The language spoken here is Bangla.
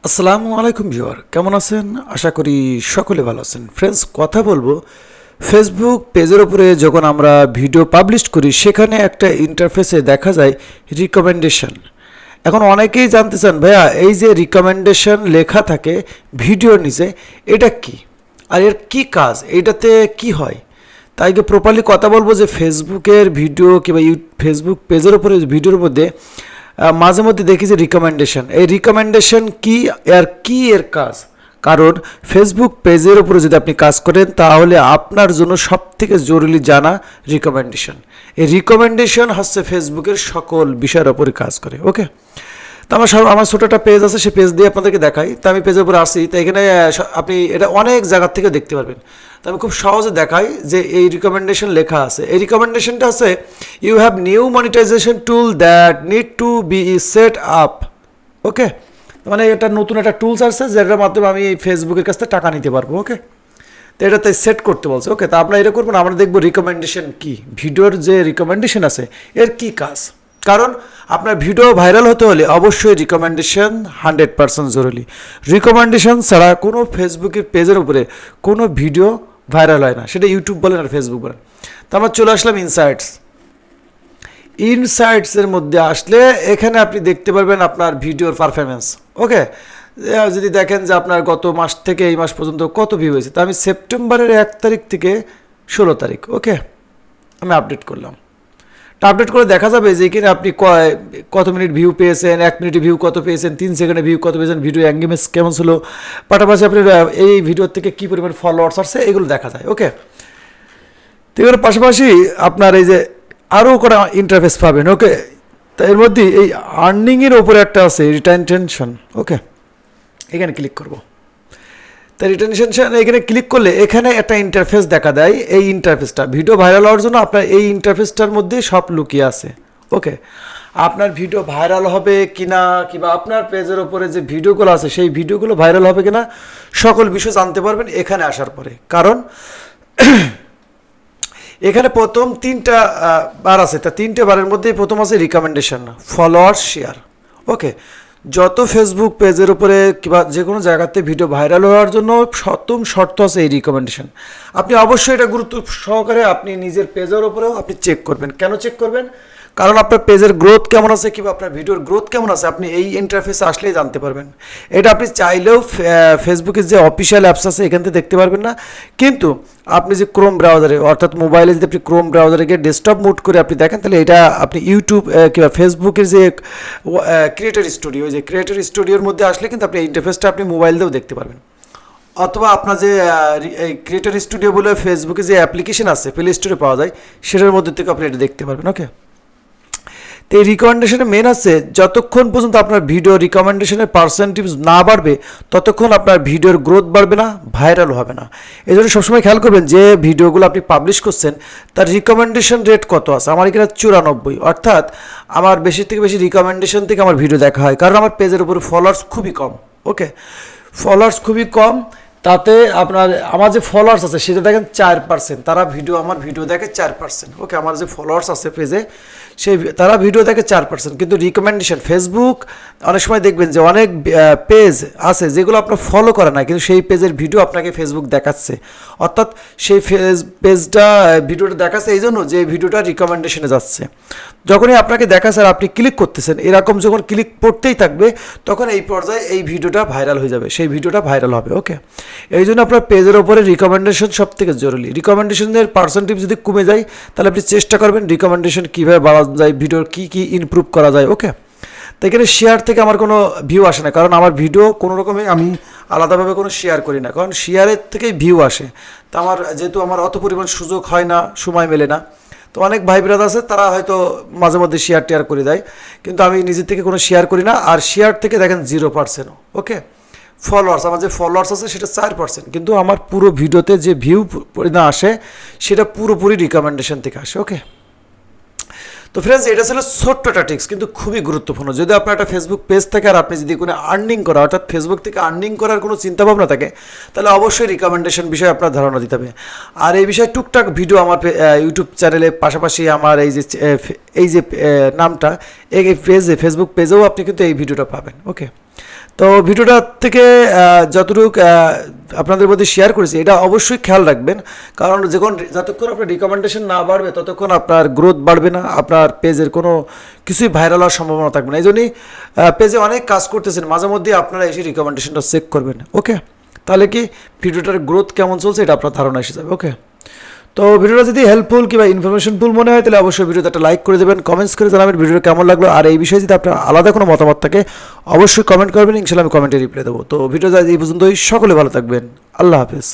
আসসালামু আলাইকুম ভিউয়ার, কেমন আছেন? আশা করি সকলে ভালো আছেন। ফ্রেন্ডস, কথা বলবো ফেসবুক পেজের উপরে যখন আমরা ভিডিও পাবলিশ করি সেখানে একটা ইন্টারফেসে দেখা যায় রিকমেন্ডেশন। এখন অনেকেই জানতে চান, ভাইয়া এই যে রিকমেন্ডেশন লেখা থাকে ভিডিওর নিচে, এটা কি আর এর কি কাজ, এইটাতে কি হয়? তাই প্রপারলি কথা বলবো যে ফেসবুকের ভিডিও কিংবা ফেসবুক পেজের উপরে ভিডিওর মধ্যে মাঝে মধ্যে দেখি যে রিকমেন্ডেশন, এই রিকমেন্ডেশন কি আর কি এর কাজ। কারণ ফেসবুক পেজের উপরে যদি আপনি কাজ করেন তাহলে আপনার জন্য সবথেকে জরুরি জানা রিকমেন্ডেশন। এই রিকমেন্ডেশন হচ্ছে ফেসবুকের সকল বিষয়ের উপরে কাজ করে। ওকে, তো আমার ছোটো একটা পেজ আছে, সেই পেজ দিয়ে আপনাদেরকে দেখাই। তো আমি পেজের উপরে আসি, তো এখানে আপনি এটা অনেক জায়গার থেকে দেখতে পারবেন। তো আমি খুব সহজে দেখাই যে এই রিকমেন্ডেশন লেখা আছে। এই রিকমেন্ডেশনটা আছে, you have new monetization tool that need to be set up. Okay, মানে এটা নতুন একটা টুলস আছে যেটার মাধ্যমে আমি ফেসবুকের কাছ থেকে টাকা নিতে পারবো। ওকে, তো এটাতে সেট করতে বলছে। ওকে, তো আপনারা এটা করবেন। আমরা দেখবো রিকমেন্ডেশন কি, ভিডিওর যে রিকমেন্ডেশন আছে এর কি কাজ। কারণ আপনার ভিডিও ভাইরাল হতে হলে অবশ্যই রিকমেন্ডেশন 100% জরুরি। রিকমেন্ডেশন ছাড়া কোনো ফেসবুকের পেজের উপরে কোনো ভিডিও ভাইরাল হয় না, সেটা ইউটিউব বলেন আর ফেসবুক বলেন। তো আমরা চলে আসলাম ইনসাইটসের মধ্যে আসলে এখানে আপনি দেখতে পারবেন আপনার ভিডিওর পারফরমেন্স। ওকে, যদি দেখেন যে আপনার গত মাস থেকে এই মাস পর্যন্ত কত ভিউ হয়েছে, তো আমি সেপ্টেম্বরের 1 তারিখ থেকে 16 তারিখ, ওকে, আমি আপডেট করলাম। আপডেট করে দেখা যাবে যে এখানে আপনি কত মিনিট ভিউ পেয়েছেন, 1 মিনিটে ভিউ কত পেয়েছেন, 3 সেকেন্ডে ভিউ কত পেয়েছেন, ভিডিও এঙ্গেজমেন্ট কেমন ছিল, পাশাপাশি আপনি এই ভিডিওর থেকে কী পরিমাণ ফলোয়ার্স আসছে এগুলো দেখা যায়। ওকে, তো এগুলোর পাশাপাশি আপনার এই যে আরও করে ইন্টারফেস পাবেন। ওকে, তো এর মধ্যে এই আর্নিংয়ের ওপরে একটা আছে রিটেনশন। ওকে, এখানে ক্লিক করব। তো রিটেনশন এখানে ক্লিক করলে এখানে একটা ইন্টারফেস দেখা দেয়। এই ইন্টারফেসটা ভিডিও ভাইরাল হওয়ার জন্য আপনার এই ইন্টারফেসটার মধ্যে সব লুকিয়ে আছে। ওকে, আপনার ভিডিও ভাইরাল হবে কিনা কিংবা আপনার পেজের ওপরে যে ভিডিওগুলো আছে সেই ভিডিওগুলো ভাইরাল হবে কিনা সকল বিষয় জানতে পারবেন এখানে আসার পরে। কারণ এখানে প্রথম 3টা বার আছে, তা 3টে বারের মধ্যে প্রথম আছে রিকমেন্ডেশন, ফলোয়ার, শেয়ার। ওকে, যত ফেসবুক পেজের উপরে কিংবা যে কোনো জায়গাতে ভিডিও ভাইরাল হওয়ার জন্য প্রথম শর্ত আছে এই রিকমেন্ডেশন। আপনি অবশ্যই এটা গুরুত্ব সহকারে আপনি নিজের পেজের উপরেও আপনি চেক করবেন। কেন চেক করবেন? কারণ আপনার পেজের গ্রোথ কেমন আছে কিংবা আপনার ভিডিওর গ্রোথ কেমন আছে আপনি এই ইন্টারফেসে আসলেই জানতে পারবেন। এটা আপনি চাইলেও ফেসবুকের যে অফিসিয়াল অ্যাপস আছে এখান থেকে দেখতে পারবেন না, কিন্তু আপনি যে ক্রোম ব্রাউজারে অর্থাৎ মোবাইলে যদি আপনি ক্রোম ব্রাউজারে গিয়ে ডেস্কটপ মুড করে আপনি দেখেন তাহলে এটা আপনি ইউটিউব কিংবা ফেসবুকের যে ক্রিয়েটর স্টুডিও, যে ক্রিয়েটর স্টুডিওর মধ্যে আসলে কিন্তু আপনি এই ইন্টারফেসটা আপনি মোবাইল দিয়েও দেখতে পারবেন। অথবা আপনার যে এই ক্রিয়েটর স্টুডিও বলে ফেসবুকে যে অ্যাপ্লিকেশন আছে প্লে স্টোরে পাওয়া যায় সেটার মধ্যে থেকে আপনি এটা দেখতে পারবেন। ওকে, তো এই রিকমেন্ডেশনে মেন আছে যতক্ষণ পর্যন্ত আপনার ভিডিও রিকমেন্ডেশনের পার্সেন্টেজ না বাড়বে ততক্ষণ আপনার ভিডিওর গ্রোথ বাড়বে না, ভাইরাল হবে না। এই জন্য সবসময় খেয়াল করবেন যে ভিডিওগুলো আপনি পাবলিশ করছেন তার রিকমেন্ডেশন রেট কত আছে। আমার এখানে 94, অর্থাৎ আমার বেশি থেকে বেশি রিকমেন্ডেশন থেকে আমার ভিডিও দেখা হয়, কারণ আমার পেজের উপরে ফলোয়ার্স খুবই কম। ওকে, ফলোয়ার্স খুবই কম, তাতে আমার যে ফলোয়ার্স আছে সেটা দেখেন 4%, তারা আমার ভিডিও দেখে 4%। ওকে, আমার যে ফলোয়ার্স আছে পেজে তারা ভিডিও দেখে 4%, কিন্তু রিকমেন্ডেশন ফেসবুক অনেক সময় দেখবেন যে অনেক পেজ আছে যেগুলো আপনার ফলো করে না, কিন্তু সেই পেজের ভিডিও আপনাকে ফেসবুক দেখাচ্ছে, অর্থাৎ সেই পেজটা ভিডিওটা দেখাচ্ছে এই জন্য যে ভিডিওটা রিকমেন্ডেশনে যাচ্ছে। যখনই আপনাকে দেখাচ্ছে আর আপনি ক্লিক করতেছেন, এরকম যখন ক্লিক পড়তেই থাকবে তখন এই পর্যায়ে এই ভিডিওটা ভাইরাল হয়ে যাবে, সেই ভিডিওটা ভাইরাল হবে। ওকে, এই জন্য আপনার পেজের ওপরে রিকমেন্ডেশন সব থেকে জরুরি। রিকমেন্ডেশনের পার্সেন্টেজ যদি কমে যায় তাহলে আপনি চেষ্টা করবেন রিকমেন্ডেশন কীভাবে বাড়ানো যায়, ভিডিওর কী ইমপ্রুভ করা যায়। ওকে, তো এখানে শেয়ার থেকে আমার কোনো ভিউ আসে না, কারণ আমার ভিডিও কোনো রকমই আমি আলাদাভাবে কোনো শেয়ার করি না, কারণ শেয়ারের থেকেই ভিউ আসে। তো যেহেতু আমার অত পরিমাণ সুযোগ হয় না, সময় মেলে না, তো অনেক ভাই ব্রাদার আছে তারা হয়তো মাঝে মধ্যে শেয়ার টেয়ার করে দেয়, কিন্তু আমি নিজের থেকে কোনো শেয়ার করি না। আর শেয়ার থেকে দেখেন 0%। ওকে, ফলোয়ার্স, আমার যে ফলোয়ার্স আছে সেটা 4%, কিন্তু আমার পুরো ভিডিওতে যে ভিউ না আসে সেটা পুরোপুরি রিকমেন্ডেশন থেকে আসে। ওকে, তো ফ্রেন্ডস, এটা ছিল ছোট্ট একটা টিক্স কিন্তু খুবই গুরুত্বপূর্ণ। যদি আপনার একটা ফেসবুক পেজ থাকে আর আপনি যদি কোনো আর্নিং করা অর্থাৎ ফেসবুক থেকে আর্নিং করার কোনো চিন্তাভাবনা থাকে তাহলে অবশ্যই রিকমেন্ডেশন বিষয়ে আপনার ধারণা দিতে হবে। আর এই বিষয়ে টুকটাক ভিডিও আমার ইউটিউব চ্যানেলে, পাশাপাশি আমার এই যে নামটা এই পেজে, ফেসবুক পেজেও আপনি কিন্তু এই ভিডিওটা পাবেন। ওকে, তো ভিডিওটা থেকে যতটুকু আপনাদের মধ্যে শেয়ার করেছি এটা অবশ্যই খেয়াল রাখবেন, কারণ যতক্ষণ আপনার রিকমেন্ডেশন না বাড়বে ততক্ষণ আপনার গ্রোথ বাড়বে না, আপনার পেজের কোনো কিছুই ভাইরাল হওয়ার সম্ভাবনা থাকবে না। এই জন্যই পেজে অনেক কাজ করতেছেন, মাঝে মধ্যে আপনারা এসে রিকমেন্ডেশনটা চেক করবেন। ওকে, তাহলে কি ভিডিওটার গ্রোথ কেমন চলছে এটা আপনার ধারণা এসে যাবে। ওকে, তো ভিডিওটা যদি হেল্পফুল কিংবা ইনফরমেশনফুল মনে হয় তাহলে অবশ্যই ভিডিওতে একটা লাইক করে দেবেন, কমেন্টস করে জানাবেন ভিডিওটা কেমন লাগলো, আর এই বিষয়ে যদি আপনার আলাদা কোনো মতামত থাকে অবশ্যই কমেন্ট করবেন, ইনশাআল্লাহ আমি কমেন্টে রিপ্লাই দেবো। তো ভিডিওটা এই পর্যন্তই, সকলে ভালো থাকবেন, আল্লাহ হাফেজ।